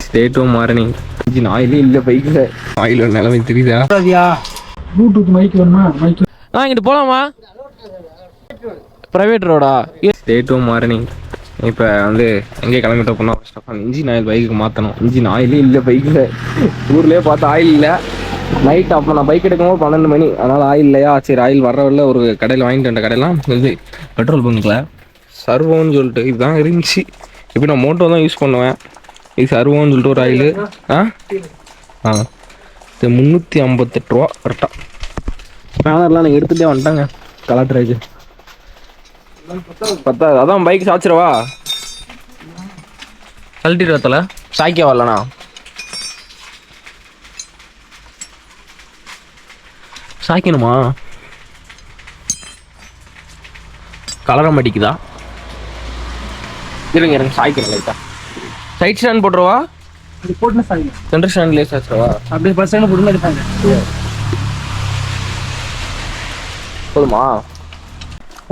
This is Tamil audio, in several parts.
State to morning. இன்ஜின் ஆயிலே இல்லை பைக்கில். ஆயில் நிலைமை தெரியுதா? ப்ளூடூத் மைக் வேணுமா? மைக் இங்கிட்டு போகலாமா? ப்ரைவேட் ரோடா? State to morning. இப்போ வந்து எங்கே கிளம்பிட்டு போனால் இன்ஜின் ஆயில் பைக்குக்கு மாற்றணும். இன்ஜின் ஆயிலே இல்லை பைக்கில். ஊர்லேயே பார்த்தா ஆயில் இல்லை. நைட் அப்போ நான் பைக் எடுக்கும்போது 12 மணி, அதனால் ஆயில் இல்லையா? சரி ஆயில் வரவில்லை. ஒரு கடையில் வாங்கிட்டு வந்த கடையெல்லாம் இது பெட்ரோல் பங்க்கில் சர்வோன்னு சொல்லிட்டு இதுதான் இருந்துச்சு. இப்போ நான் மோட்டோ தான் யூஸ் பண்ணுவேன். இது சர்வோன்னு சொல்லிட்டு ஒரு ஆயில். இது 358 ரூபா கரெக்டாக. பேனர்லாம் நீங்கள் எடுத்துகிட்டே வந்துட்டாங்க. கலெக்டரேஜ் பத்தாது. அதான் பைக் சாச்சிரவா கழட்டிடுறதுல சாய்க்க வரலண்ணா. சாய்க்கணுமா? கலரம் அடிக்குதா? இருங்க இருங்க சாய்க்கிறேன் லைட்டா. சைட் ஸ்டாண்ட் போட்டுருவா? போட்டுனா சாய்ங்க. சென்டர் ஸ்டாண்ட்லேயே சாச்சிரவா? அப்படியே பஸ் ஸ்டாண்ட் போட்டுனா எடுப்பாங்க. போதுமா?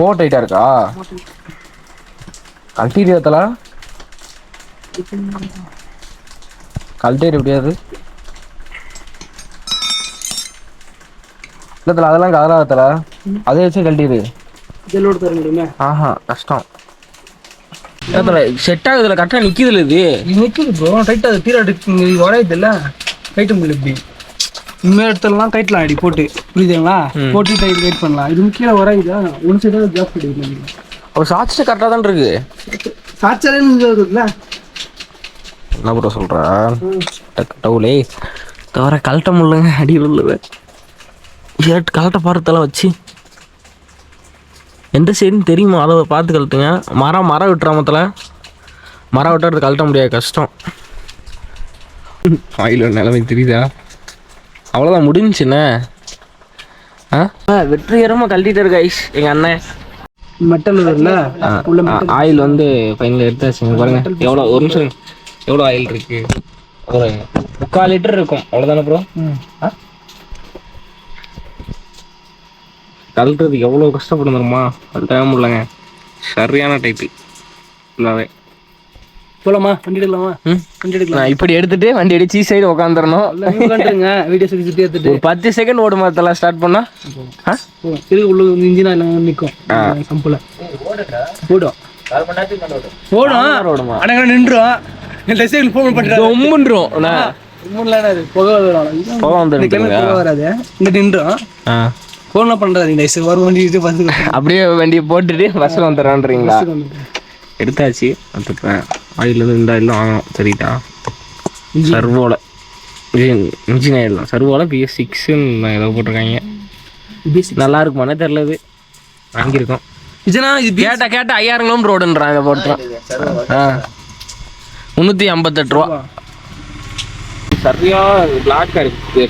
ஓ டைட்டாக இருக்கா? கழட்டிடுறதுல கழட்டிடு எப்படியாது இல்லத்துல அதெல்லாம் கதறாதல அதை வச்சு கழட்டிடு. ஜெல்லோடு தர முடியுமா? கஷ்டம். செட் ஆகுதுல கரெக்டாக நிற்கிதுல. இது நிற்கிது ப்ரோ. டைட்டாக அது தீர உடையுது இல்லை? டைட்டு முடியல. இப்படி இனிமேல் இடத்துலலாம் டைட்லாம் அடி போட்டு புரியுதுங்களா? போட்டு டைட் பண்ணலாம். இது கீழே உரையுதா? ஒன் சைடாக ஜாப் பண்ணிக்கலாம். ஒரு சாட்சிட்டு கரெக்டாக தான் இருக்கு. சாட்சாலே இருக்குல்ல? என்ன ப்ரோ சொல்கிறா? டவுலே தவிர கழட்ட முடியலங்க. அடி உள்ளது ஷர்ட் கழட்ட பாரத்தெல்லாம் வச்சு எந்த சைடுன்னு தெரியுமா? அதை பார்த்து கழட்டுங்க. மரம் விட்டுறாமத்தில் மரம் விட்டுறது கழட்ட முடியாது, கஷ்டம். ஆயில் நிலைமை தெரியுதா? அவ்வளோதான் முடிஞ்சுண்ணே. வெற்றிகரமாக கழட்டிட்டு இருக்க ஐஸ் எங்கள் அண்ணன். மெட்டல் இல்லை ஆயில் வந்து ஃபைனல் எடுத்தாச்சு. பாருங்க எவ்வளோ, ஒரு நிமிஷம், எவ்வளோ ஆயில் இருக்கு? ஒரு 3/4 லிட்டர் இருக்கும். அவ்வளோதானே ப்ரோ? கழட்டுறதுக்கு எவ்வளோ கஷ்டப்படுந்துருமா? கழட்டவே முடியலங்க. சரியான டைட்டு ஃபுல்லாகவே. போலாமா? வண்டி எடுக்கலாமா? வண்டி எடுக்கலாம். நான் இப்படி எடுத்துட்டு வண்டி அடிச்சு சைடு உட்காந்துடணும். உட்காந்துருங்க. வீடியோ சுற்றி எடுத்துட்டு ஒரு 10 செகண்ட் ஓடும் அதெல்லாம் ஸ்டார்ட் பண்ணா இது உள்ள இன்ஜினா நிற்கும். சம்பிள ஓடும். ஓடும். ஆனால் நின்றுடும். ஃபோன் பண்ணிட்டு உம்முன்றும். புகை வராது. இங்கே நின்றுடும். ஃபோன்லாம் பண்ணுறாதீங்க. வரும் வண்டி அப்படியே வண்டியை போட்டுட்டு பஸ்ஸில் வந்துடுறான்றீங்களா? எடுத்தாச்சு. பார்த்துப்பேன். ஆயில் இந்த ஆயிலும் வாங்கணும். சரிட்டா? சர்வோல இன்ஜின் ஆயில் தான். சர்வோல BS6 ஏதோ போட்டிருக்காங்க. நல்லா இருக்குமானே தெரில. இது வாங்கியிருக்கோம். கேட்ட 5000 கிலோமீட்டர் ரோடுன்றாங்க. போட்டோம் 358 ரூபா. சரியா பிளாக்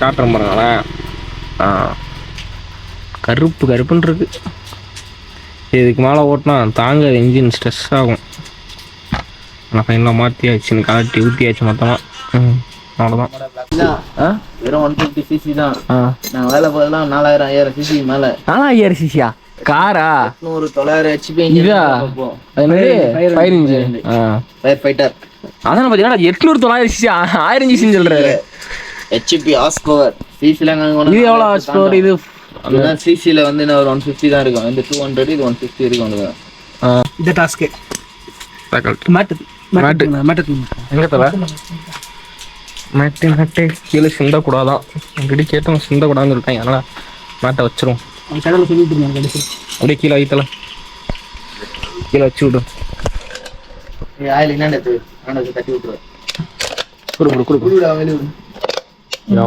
காட்டுற பாருங்களேன். கருப்புன்னு இருக்கு. இதுக்கு மேலே ஓட்டினா தாங்க இன்ஜின் ஸ்ட்ரெஸ் ஆகும். ஆனால் ஃபைனலாக மாற்றியாச்சு. கலட்டி ஊற்றியாச்சு மொத்தமாக. அவ்வளோதான். வெறும் 150cc தான். நாங்கள் வேலை போதெல்லாம் 4000 cc மேலே. 4000 cc காரா? 900 HP இதா? Fire engine, fire fighter. அதான் பார்த்தீங்கன்னா 800 cc 1000 cc சொல்கிறாரு. HP horse power. சிசிலாம் இது எவ்வளோ ஹார்ஸ் பவர்? இது சிசியில் வந்து ஒரு 150 தான் இருக்கும். இந்த 200, இது 150 இருக்கும். இந்த டாஸ்க்கு எங்கே தர மேட்டு கீழே சிந்தக்கூடாதான். இப்படி கேட்டோம் சிந்தக்கூடாதுன்னு சொல்லிட்டாங்க. அதனால் மேட்டை வச்சிரும். அப்படியே கீழே வைத்தல கீழே வச்சு விடு.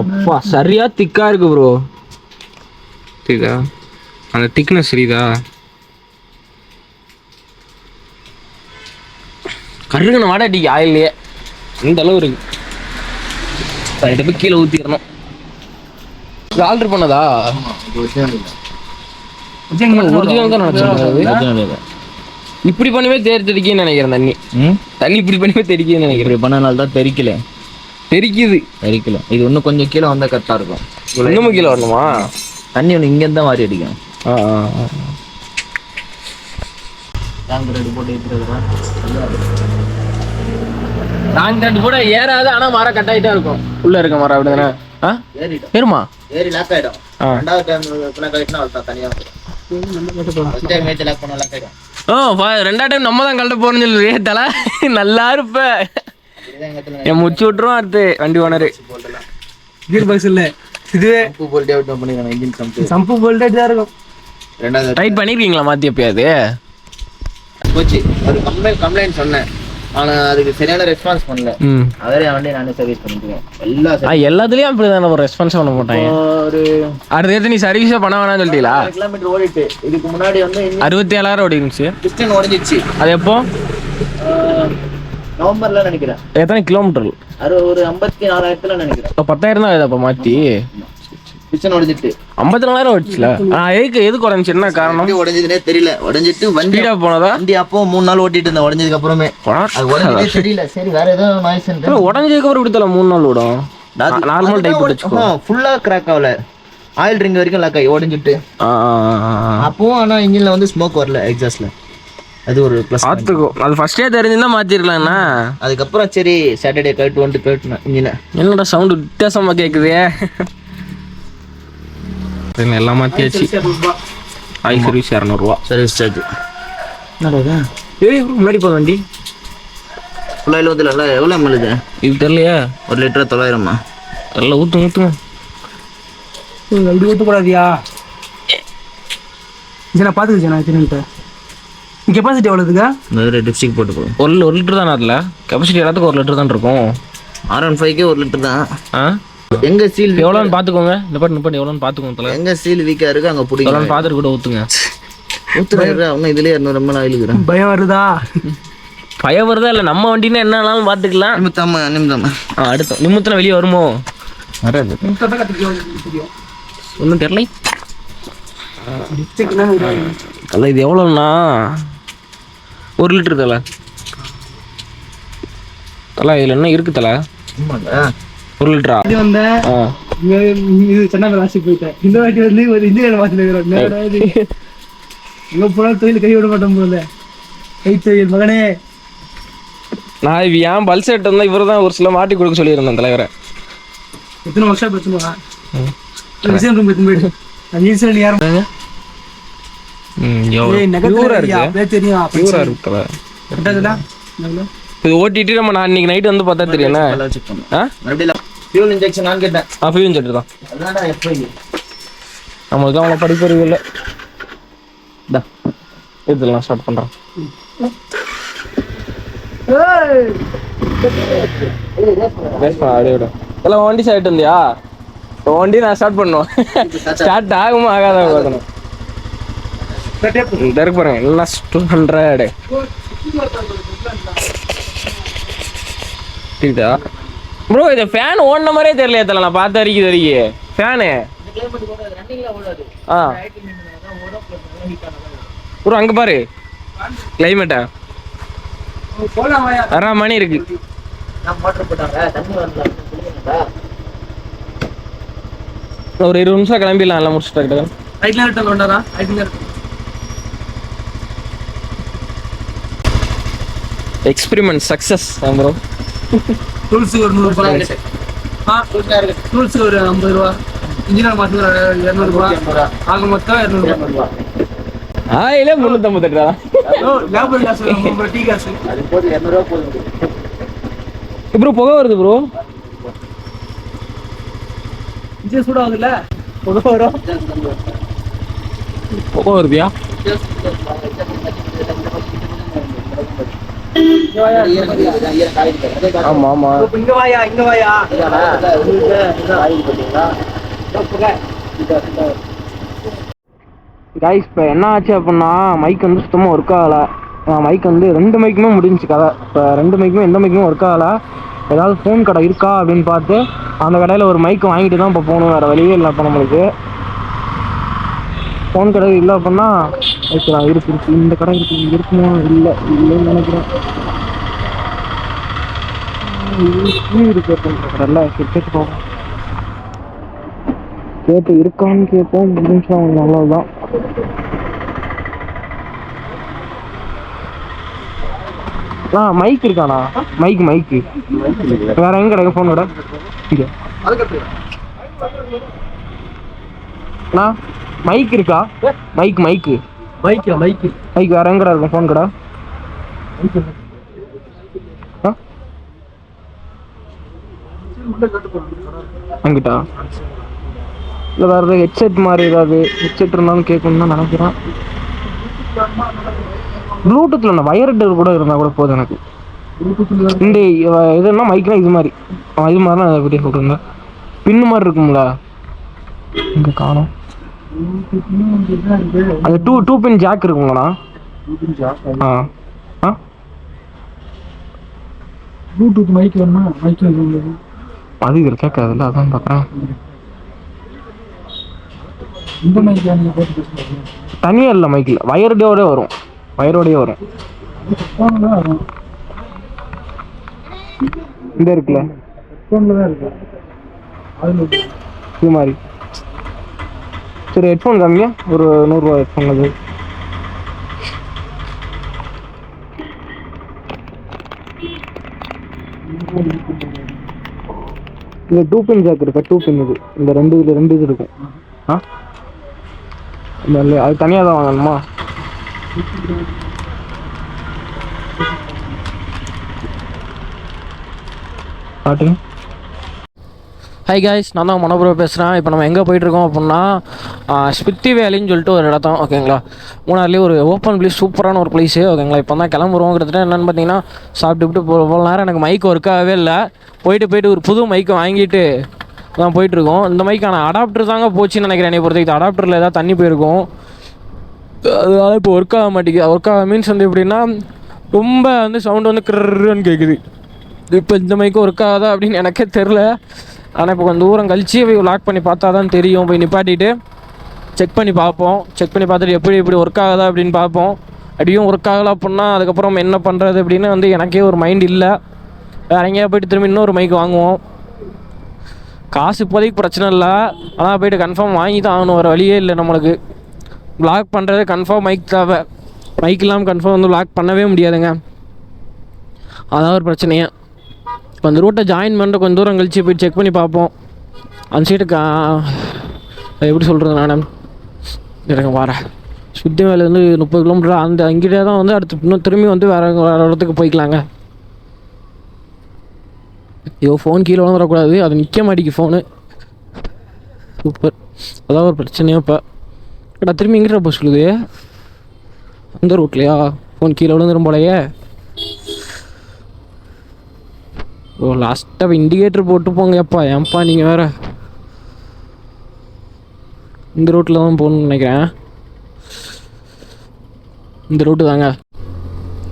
அப்பா சரியா திக்கா இருக்கு ப்ரோ. தெரியுதா அந்த திக்னஸ்? தெரியுதா? கருகுன வாடாட்டி ஆயிலே இந்த அளவு இருக்கு. போய் கீழே ஊற்றிடணும். இது ஆல்டர் பண்ணதா? ஒரிஜினல் தான் நினச்சேன். இப்படி பண்ணவே தெரிக்குன்னு நினைக்கிறேன். தண்ணி இப்படி பண்ணவே தெரிக்குன்னு நினைக்கிறேன். இப்படி பண்ணனால தான் தெரிக்கல. இது இன்னும் கொஞ்சம் கீழே வந்தால் கரெக்டாக இருக்கும். இன்னமும் கீழே வரணுமா? தண்ணி ஒன்று இங்கேருந்து தான் மாறி அடிக்கும். டேங்க் ரெடி போட்டு ஏற்றுறதுதான். நாங்க ரெண்டு கூட ஏறாது, ஆனா மரம் கட் ஆகிட்டே இருக்கும். உள்ள இருக்க மரம் அப்படிதானே? ஏறிடும். ஏறுமா? ஏறி லாக் ஆயிடும். ரெண்டாவது டைம் கனெக்ட் ஆயிடுச்சுன்னா அவ்வளோ தனியா ஃபர்ஸ்ட் டைம் ஏற்றி லாக் பண்ண லாக் ஆயிடும். ரெண்டாவது டைம் நம்ம தான் கழட்ட போறோம்னு சொல்லி தலை நல்லா இருப்ப. என் முச்சு விட்டுரும் அடுத்து வண்டி ஓனரு. கீர் பாக்ஸ் இல்ல, இதுவே சம்பு போல்ட்டே அவுட் பண்ணிருக்காங்க. இன்ஜின் சம்பு போல்ட்டே தான் இருக்கும். ரெண்டாவது டைட் பண்ணிருக்கீங்களா மாத்தி எப்பயாவது? போச்சு. ஒரு கம்ப்ளைண்ட் சொன்னேன், ஆனா அதுக்கு சரியான ரெஸ்பான்ஸ் பண்ணல. அவரே வண்டி நானே சர்வீஸ் பண்ணிருக்கேன். எல்லாத்துலயும் அப்படிதான் ஒரு ரெஸ்பான்ஸ் பண்ண மாட்டாங்க. ஒரு அடுத்து நீ சர்வீஸே பண்ண வேணாம்னு சொல்லிட்டீங்களா? கிலோமீட்டர் ஓடிட்டு இதுக்கு முன்னாடி வந்து 67,000 ஓடி இருந்துச்சு. பிஸ்டன் உடஞ்சிச்சு. அது எப்போ? நவம்பர்ல நினைக்கிறேன். எத்தனை கிலோமீட்டர்? அது ஒரு 54,000 நினைக்கிறேன். 10,000 தான் அப்ப மாத்தி. பிஸ்டன் உடஞ்சிட்டு 54,000 ஓடிச்சுல. எதுக்கு உடஞ்சிச்சு? என்ன காரணம்? உடஞ்சதுனே தெரியல. உடஞ்சிட்டு வண்டி போனதா? வண்டி அப்போ 3 நாள் ஓட்டிட்டு இருந்தேன். உடஞ்சதுக்கு அப்புறமே அது உடஞ்சதே தெரியல. சரி வேற ஏதோ நாய்ஸ். உடஞ்சதுக்கு அப்புறம் விடுதல 3 நாள் ஓடும். நார்மல் டைப் வச்சுக்கோ. ஃபுல்லா கிராக் ஆகல, ஆயில் ரிங் வரைக்கும் லாக் ஆகி உடஞ்சிட்டு. அப்பவும் ஆனா இன்ஜின்ல வந்து ஸ்மோக் வரல எக்ஸாஸ்ட்ல. அது ஒரு ப்ளஸ். ஆத்துக்கோ அது ஃபர்ஸ்டே தெரிஞ்சிருந்தா மாத்திரலாம்னா. அதுக்கப்புறம் சரி சாட்டர்டே கட்டுனேன் இன்ஜினை. என்னடா சவுண்ட் வித்தியாசமா கேக்குது. எல்லாம் மாத்தியாச்சு. ஆயில் சர்வீஸ் 200 ரூபா சர்வீஸ் சார்ஜ். முன்னாடி போக வண்டி ஃபுல்லாக 70 எவ்வளோ எம்எல்ஏ இது தெரியலையா? 1 லிட்டர் 900. நல்லா ஊற்றுங்க. அப்படி ஊற்றக்கூடாதியா? நான் பார்த்துக்கிச்சேன். திரும்பிட்டு கெப்பாசிட்டி எவ்வளோதுங்க? டிப்ஸ்டிக் போட்டு போகும். 1 லிட்டர் தானே. அதில் கெப்பாசிட்டி எல்லாத்துக்கும் 1 லிட்டர் தான் இருக்கும். R15 1 லிட்டர் தான். எங்க சீல் எவ்வளோன்னு பார்த்துக்கோங்க. நிப்பாட்டு எவ்வளோன்னு பார்த்துக்கோங்க. எங்க சீல் வீக்கா இருக்கு அங்கே பிடிக்கும். எவ்வளோன்னு பார்த்துட்டு கூட ஊற்றுங்க. இன்னும் இதுலேயே 200 ml ஆயில் இருக்கிறேன். பயம் வருதா? பயம் வருதா? இல்லை நம்ம வண்டினா என்ன ஆனாலும் பார்த்துக்கலாம். நிமித்தம் அடுத்த நிமித்தம் வெளியே வருமோ? வராது. ஒன்றும் தெரியல. இது எவ்வளோண்ணா? 1 லிட்டர் தலை. இதில் என்ன இருக்கு தலை? 1 லிட்டரா? இது வந்தேன். இது சென்னை ராசி போயிட்டேன். இந்த வாட்டி வந்து ஒரு இன்ஜினியர் மாற்றி எங்க போனாலும் தொழில் கை விட மாட்டோம் போல. கை தொழில் மகனே. நான் இது ஏன் பல் செட் இருந்தால் இவர் தான் ஒரு சில மாட்டி கொடுக்க சொல்லியிருந்தேன் தலைவரை. எத்தனை வருஷம் பிரச்சனை விஷயம் போயிடு. அது ஈஸியாக யாரும் இது ஓட்டிட்டு நம்ம நான் இன்னைக்கு நைட் வந்து பார்த்தா தெரியும். ஃபியூல் இன்ஜெக்ஷன் நான் கேட்டேன். ஃபியூல் இன்ஜெக்டர் தான். நம்மளுக்கு தான் அவ்வளோ படிப்பறிவு இல்லை. இதெல்லாம் ஸ்டார்ட் பண்ணுறோம். அப்படியே விட எல்லாம் வண்டி ஸ்டார்ட் இருந்தியா? வண்டி நான் ஸ்டார்ட் பண்ணுவோம். ஸ்டார்ட் ஆகுமா ஆகாத பார்க்கணும். இருக்கு பாருங்க எல்லாம் 200. சரிதா ப்ரோ? இது ஃபேன் ஓடின மாதிரியே தெரியலையா தலை? நான் பார்த்த வரைக்கும் ஃபேனு. ப்ரோ அங்கே பாரு கிளைமேட்டா அரை மணி இருக்கு. ஒரு 20 நிமிஷம் கிளம்பிடலாம். எல்லாம் முடிச்சுட்டு எக்ஸ்பெரிமெண்ட் சக்சஸ் ப்ரோ. டூல்ஸுக்கு ஒரு 100 ரூபாய். டூல்ஸுக்கு ஒரு 50 ரூபா. இன்ஜினியர் மாற்றுக்கு 200 ரூபா. ஆக மொத்தம் 200 ரூபா. ஆயிலே 358 ரூபா. லேபர் காசு, டீ காசு. அது போது 200 ரூபா போதும். ப்ரோ புகை வருது ப்ரோ. இது சூடாகுதுல்ல? புகை வரும். புகை வருதியா? ஆமா ஆமா. இங்க வாயா. கைஸ் இப்போ என்ன ஆச்சு அப்படின்னா மைக் வந்து சுத்தமாக ஒர்க் ஆகலை. மைக் வந்து 2 மைக்குமே முடிஞ்சிச்சு கதை. இப்போ 2 மைக்குமே எந்த மைக்குமே ஒர்க் ஆகலை. ஏதாவது ஃபோன் கடை இருக்கா அப்படின்னு பார்த்து அந்த கடையில் ஒரு மைக் வாங்கிட்டு தான் இப்போ போகணும். வேறு வழியே இல்லை. இப்போ நம்மளுக்கு ஃபோன் கடை இல்லை அப்படின்னா வைக்கலாம். இருக்கு இந்த கடை இருக்குமா? இல்லைன்னு நினைக்கிறேன். இருக்கு கடையில் கேட்டு போவோம். கேட்டு இருக்கான்னு கேட்போம். 3 நிமிஷம் அவ்வளோதான். மைக் இருக்காண்ணா? மைக்கு வேற எங்க கிடைக்கும் ஃபோனோட? இங்கே அண்ணா மைக் இருக்கா? மைக்கு வேற எங்கடா இருக்கும் ஃபோன் கடை? அங்கிட்டா இல்லை வேறு ஏதாவது ஹெட்செட் மாதிரி ஏதாவது ஹெட்செட் இருந்தாலும் கேட்கணும்னு தான் நினைக்கிறேன். ப்ளூடூத்தில் இல்லை வயர்டு கூட இருந்தால் கூட போதும் எனக்கு. இந்த இதுன்னா மைக்னா இது மாதிரி தான் அதை பற்றி சொல்கிறேன். பின்னு மாதிரி இருக்குங்களா? இங்கே காணும். அது டூ பின் ஜாக் இருக்குங்களா? ப்ளூடூத் மைக் வேணுமா? அது இதில் கேட்காதுல்ல, அதான் பார்க்குறேன். இந்த மைக் நீங்கள் போட்டு பேசுகிறீங்க? தனியாக இல்லை மைக்கில், வயரோடய வரும். இந்த இருக்குல்ல ஃபோனில் தான் இருக்கு இது மாதிரி. சரி ஹெட்ஃபோன் காமிங்க, ஒரு 100 ரூபா ஹெட்ஃபோன். அது இந்த 2 பின் ஜாக் இருக்கா? 2 பின் இது, இந்த ரெண்டு இது இருக்கும். அது தனியாக தான் வாங்கணுமா? காட்டுங்க. ஹாய் காய்ஸ், நான் தான் மனோபுரம் பேசுகிறேன். இப்போ நம்ம எங்கே போயிட்டுருக்கோம் அப்படின்னா ஸ்பித்தி வேலின்னு சொல்லிட்டு ஒரு இடத்தான், ஓகேங்களா. மூணாறுலேயே ஒரு ஓப்பன் பிளேஸ், சூப்பரான ஒரு பிளேஸு, ஓகேங்களா. இப்போ தான் கிளம்புறோம். கிட்டத்தட்ட என்னென்னு பார்த்தீங்கன்னா சாப்பிட்டுவிட்டு போகிற நேரம் எனக்கு மைக் ஒர்க்காகவே இல்லை. போயிட்டு ஒரு புது மைக்கை வாங்கிட்டு தான் போயிட்டுருக்கோம். இந்த மைக்கான அடாப்டர் தாங்க போச்சுன்னு நினைக்கிறேன். என்னை பொறுத்த அடாப்டரில் ஏதாவது தண்ணி போயிருக்கும், அதனால் இப்போ ஒர்க் ஆக மாட்டேங்குது. ஒர்க் ஆக மீன்ஸ் வந்து எப்படின்னா ரொம்ப வந்து சவுண்டு வந்து கிருன்னு கேட்குது. இப்போ இந்த மைக்கு ஒர்க் ஆகுதா அப்படின்னு எனக்கே தெரில. ஆனால் இப்போ கொஞ்சம் தூரம் கழிச்சு போய் லாக் பண்ணி பார்த்தா தான் தெரியும். போய் நிப்பாட்டிட்டு செக் பண்ணி பார்ப்போம். செக் பண்ணி பார்த்துட்டு எப்படி ஒர்க் ஆகுதா அப்படின்னு பார்ப்போம். அப்படியும் ஒர்க் ஆகலை அப்படின்னா அதுக்கப்புறம் என்ன பண்ணுறது அப்படின்னு வந்து எனக்கே ஒரு மைண்ட் இல்லை. வேறு எங்கேயா போய்ட்டு திரும்பி இன்னொரு மைக் வாங்குவோம். காசு இப்போதைக்கு பிரச்சனை இல்லை, ஆனால் போய்ட்டு கன்ஃபார்ம் வாங்கி தான் ஆகணும், வேறு வழியே இல்லை நம்மளுக்கு. வ்ளாக் பண்ணுறது கன்ஃபார்ம் மைக் தேவை. மைக் இல்லாமல் கன்ஃபார்ம் வந்து வ்ளாக் பண்ணவே முடியாதுங்க. அதான் ஒரு பிரச்சனையே. இப்போ அந்த ரூட்டை ஜாயின் பண்ணிட்டு கொஞ்சம் தூரம் கழிச்சு போய் செக் பண்ணி பார்ப்போம். அந்த சைட்டுக்கு எப்படி சொல்கிறது, நான் எனக்கு வரேன் சுற்றி வேலை வந்து 30 கிலோமீட்டர் அந்த அங்கிட்டே தான் வந்து அடுத்து இன்னும் திரும்பி வந்து வேறு இடத்துக்கு போய்க்கலாங்க. ஐயோ ஃபோன் கீழே வந்துடக்கூடாது, அது நிற்க மாட்டேங்குது ஃபோனு. சூப்பர், அதான் ஒரு பிரச்சனையாக. இப்போ திரும்பி எங்கிட்ட போக சொல்லுது, அந்த ரூட்லையா? ஃபோன் கீழே விழுந்துரும் போலையே. ஓ லாஸ்ட்டாக இண்டிகேட்டர் போட்டு போங்க. எப்பா ஏன்ப்பா நீங்கள் வேறு இந்த ரூட்டில் தான் போகணுன்னு நினைக்கிறேன். இந்த ரூட்டு தாங்க.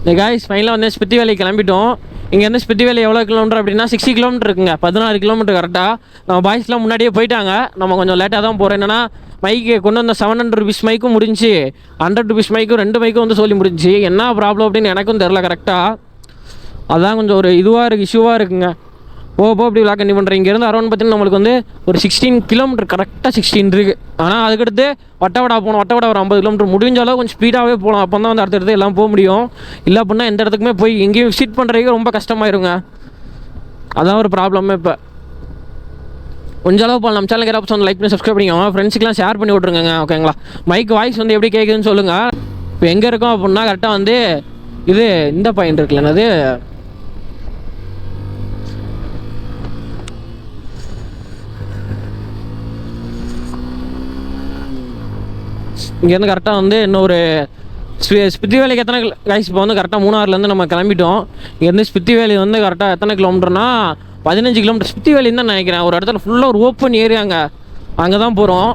இந்த காய்ஸ் ஃபைனலாக வந்து ஸ்பித்தி வேலைக்கு கிளம்பிட்டோம். இங்கேருந்து ஸ்பித்தி வேலை எவ்வளோ கிலோமீட்டர் அப்படின்னா 60 கிலோமீட்டர் இருக்குங்க. 14 கிலோமீட்டர் கரெக்டாக. நம்ம பாய்ஸ்லாம் முன்னாடியே போயிட்டாங்க, நம்ம கொஞ்சம் லேட்டாக தான் போகிறோம். என்னென்னா மைக்கு கொண்டு வந்த 700 rupees மைக்கும் முடிஞ்சு, 100 rupees மைக்கும் 2 மைக்கும் வந்து சொல்லி முடிஞ்சு. என்ன ப்ராப்ளம் அப்படின்னு எனக்கும் தெரில கரெக்டாக. அதான் கொஞ்சம் ஒரு இஷ்யூவாக இருக்குங்க. போக அப்படி விளாக் கண்டி பண்ணுறேன். இங்கேருந்து அரௌண்ட் பார்த்தீங்கன்னா நம்மளுக்கு வந்து ஒரு 16 கிலோமீட்டர், கரெக்டாக 16 இருக்குது. ஆனால் அதுக்கடுத்து வட்டவடா போகணும். வட்டவடா ஒரு 50 கிலோமீட்டர். முடிஞ்சாலும் கொஞ்சம் ஸ்பீடாகவே போகலாம், அப்போ தான் வந்து அடுத்தடுத்து எல்லாம் போக முடியும். இல்லை அப்படின்னா எந்த இடத்துக்குமே போய் எங்கேயும் விசிட் பண்ணுறதுக்கு ரொம்ப கஷ்டமாயிருங்க. அதான் ஒரு ப்ராப்ளமே. இப்போ கொஞ்சம் அளவு போகலாம். நம்ம சேனலுக்கு யாராவது லைக் பண்ணி சப்ஸ்கிரைப் பண்ணிக்கோங்க, ஃப்ரெண்ட்ஸுக்கெலாம் ஷேர் பண்ணி விட்ருங்க, ஓகேங்களா. மைக் வாய்ஸ் வந்து எப்படி கேட்குதுன்னு சொல்லுங்கள். இப்போ எங்கே இருக்கோம் அப்படின்னா கரெக்டாக வந்து இது இந்த பாயிண்ட் இருக்குல்ல, என்னது இங்கேருந்து கரெக்டாக வந்து இன்னொரு ஸ்பித்தி வேலைக்கு எத்தனை கைஸ் இப்போ வந்து கரெக்டாக மூணாறுலேருந்து நம்ம கிளம்பிட்டோம். இங்கேருந்து ஸ்பித்தி வேலி வந்து கரெக்டாக எத்தனை கிலோமீட்டர்னா 15 கிலோமீட்டர். ஸ்பித்தி வேலின்னு தான் நினைக்கிறேன். ஒரு இடத்துல ஃபுல்லாக ஒரு ஓப்பன் ஏரியாங்க, அங்கே தான் போகிறோம்.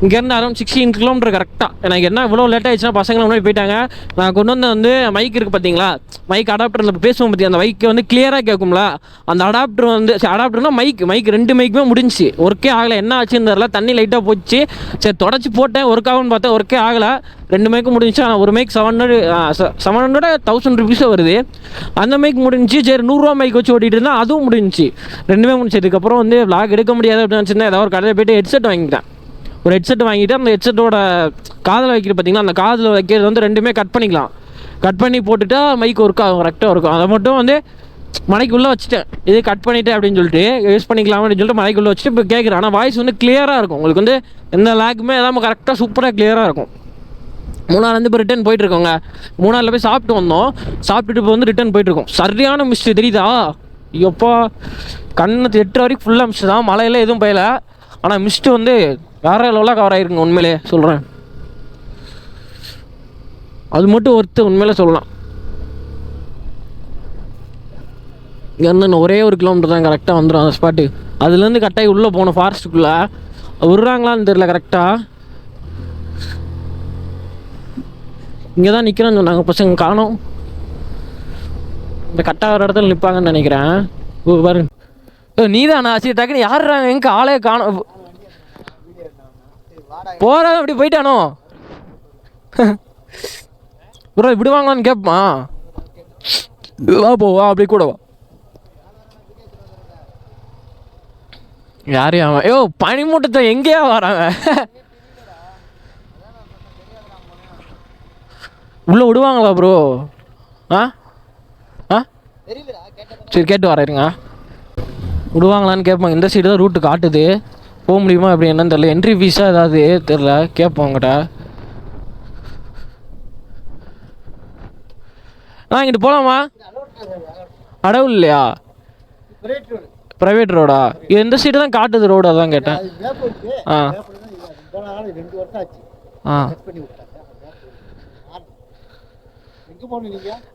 இங்கேருந்து அரௌண்ட் 16 கிலோமீட்டர் கரெக்டாக. எனக்கு என்ன இவ்வளோ லேட் ஆகிடுச்சுன்னா பசங்களை முன்னாடி போயிட்டாங்க. நான் கொண்டு வந்து மைக் இருக்குது பார்த்தீங்களா, மைக் அடாப்டரில் பேசுவோம் பற்றி, அந்த மைக்கை வந்து கிளியராக கேட்கும்ல, அந்த அடாப்டர் வந்து அடாப்டர்னா மைக் 2 மைக்குமே முடிஞ்சு ஒர்க்கே ஆகலை. என்ன ஆச்சுன்னு தெரில, தண்ணி லைட்டாக போச்சு. சரி தொடச்சி போட்டேன், ஒர்க் ஆகும்னு பார்த்தா ஒர்க்கே ஆகலை. 2 மைக்கும் முடிஞ்சு. ஆனால் ஒரு மைக் 700 1000 rupees வருது. அந்த மைக் முடிஞ்சு. சரி 100 ரூபா மைக் வச்சு ஓட்டிகிட்டு இருந்தால் அதுவும் முடிஞ்சு. 2மே முடிச்சதுக்கப்புறம் வந்து விளாக் எடுக்க முடியாது அப்படின்னு வச்சுருந்தேன். ஏதாவது ஒரு கடையில் போய்ட்டு ஹெட்செட் வாங்கிட்டேன். ஒரு ஹெட்செட் வாங்கிட்டு அந்த ஹெட்செட்டோட காதில் வைக்கிறது பார்த்தீங்கன்னா, அந்த காதில் வைக்கிறது வந்து 2மே கட் பண்ணிக்கலாம். கட் பண்ணி போட்டுட்டா மைக் ஒர்க் ஆகும், கரெக்டாக இருக்கும். அதை மட்டும் வந்து மலைக்குள்ளே வச்சுட்டேன், இது கட் பண்ணிட்டேன் அப்படின்னு சொல்லிட்டு யூஸ் பண்ணிக்கலாம் அப்படின்னு சொல்லிட்டு மலைக்குள்ளே வச்சுட்டு இப்போ கேட்குறேன். ஆனால் வாய்ஸ் வந்து கிளியராக இருக்கும், உங்களுக்கு வந்து எந்த லேக்குமே எல்லாம் கரெக்டாக சூப்பராக கிளியராக இருக்கும். மூணாறுலேருந்து இப்போ ரிட்டன் போயிட்டுருக்கோங்க. மூணாறில் போய் சாப்பிட்டு வந்தோம், சாப்பிட்டுட்டு இப்போ வந்து ரிட்டன் போயிட்டுருக்கோம். சரியான மிஸ்ட்டு தெரியுதா? எப்போ கண்ணு 8 வரைக்கும் ஃபுல்லாக மிஸ்ட்டு தான், மழையில் எதுவும் போயல. ஆனால் மிஸ்ட்டு வந்து வேறு லெவலாக கவர் ஆகிருக்குங்க, உண்மையிலே சொல்கிறேன். அது மட்டும் ஒருத்தர் உண்மையிலே சொல்லலாம். இங்கேருந்து ஒரே 1 கிலோமீட்டர் தான், கரெக்டாக வந்துடும் அந்த ஸ்பாட்டு. அதுலேருந்து கட்டாயி உள்ளே போகணும் ஃபாரஸ்ட்டுக்குள்ளே. விட்றாங்களான்னு தெரில கரெக்டாக. இங்கே தான் நிற்கிறோன்னு சொன்னாங்க பசங்க, காணோம். இந்த கட்டாக ஒரு இடத்துல நிற்பாங்கன்னு நினைக்கிறேன். பாருங்க, நீ தானா? சரி டக்குன்னு யாருறாங்க, எங்கே ஆளே காணோம். போகிறத அப்படி போயிட்டானோ ப்ரோ, விடுவாங்களான்னு கேட்பான். வா போவா, அப்படி கூட வா. யாரையும் அவன் ஐயோ பனிமூட்டத்தை எங்கேயா வராங்க? உள்ளே விடுவாங்களா ப்ரோ? ஆ ஆ சரி கேட்டு வரேங்க. விடுவாங்களான்னு கேட்பாங்க. இந்த சைடு தான் ரூட்டு காட்டுது, போக முடியுமா அப்படி என்னன்னு தெரில. என்ட்ரி ஃபீஸாக ஏதாவது தெரில, கேட்போம் அவங்ககிட்ட. இங்கிட்டு போகலாமா? அடவு இல்லையா? ப்ரைவேட் ரோடா? எந்த சைடு தான் காட்டுது ரோடு, அதான் கேட்டேன். ஆ ஆ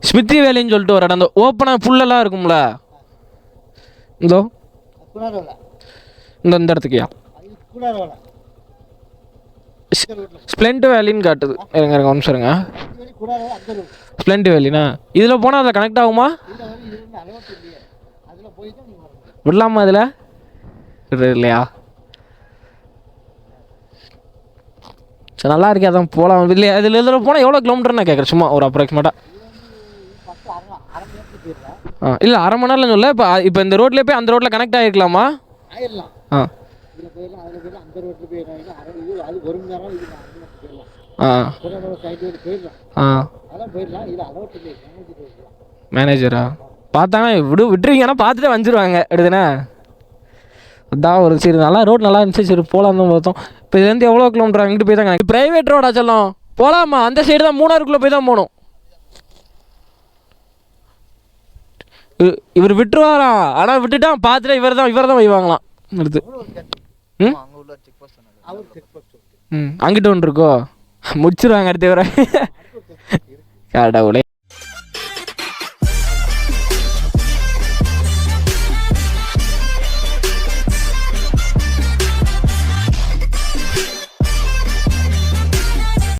ஸ்மித்தி வேலின்னு சொல்லிட்டு ஒரு இடம், அந்த ஓப்பனாக புல்லெல்லாம் இருக்கும்ல, இதோ இந்த இடத்துக்குயா ஸ்ப்ளெண்ட் வேலின்னு காட்டுது. இருங்க இருங்க 1 நிமிஷம் இருங்க. ஸ்ப்ளெண்ட் வேலினா இதில் போனால் அதை கனெக்ட் ஆகுமா? விடலாமா இதில்? இல்லையா? சரி நல்லா இருக்கே, அதான் போகலாம். இல்லையா இதில் போனால் எவ்வளோ கிலோமீட்டர்னு நான் கேட்குறேன், சும்மா ஒரு அப்ராக்சிமேட்டாக. இல்லை அரை மணி நேரம்னு சொல்ல. இப்போ இந்த ரோட்லேயே போய் அந்த ரோட்டில் கனெக்ட் ஆகிருக்கலாமா? ஆ ஆ மேனேஜரா பார்த்தாங்கன்னா விட்டுருவீங்கன்னா பார்த்துட்டு வந்துடுவாங்க எடுத்துனே. அதான் ஒரு சரி நல்லா ரோட் நல்லா இருந்துச்சு, சரி போகலாம் தான் பார்த்தோம். இப்போ இதுலேருந்து எவ்வளோ கிலோமீட்டர் அங்கிட்டு போய் தாங்க ப்ரைவேட் ரோடா சொல்லும் போகலாமா? அந்த சைடு தான் மூணாறுக்குள்ளே போய் தான் போகணும். இவர் விட்டுருவாரா? ஆனால் விட்டுட்டான் பார்த்துட்டு இவர் தான் வைவாங்களாம் எடுத்து. அங்கிட்ட ஒன்று இருக்கோ, முடிச்சிருவாங்க அடுத்த வர கடவுளே.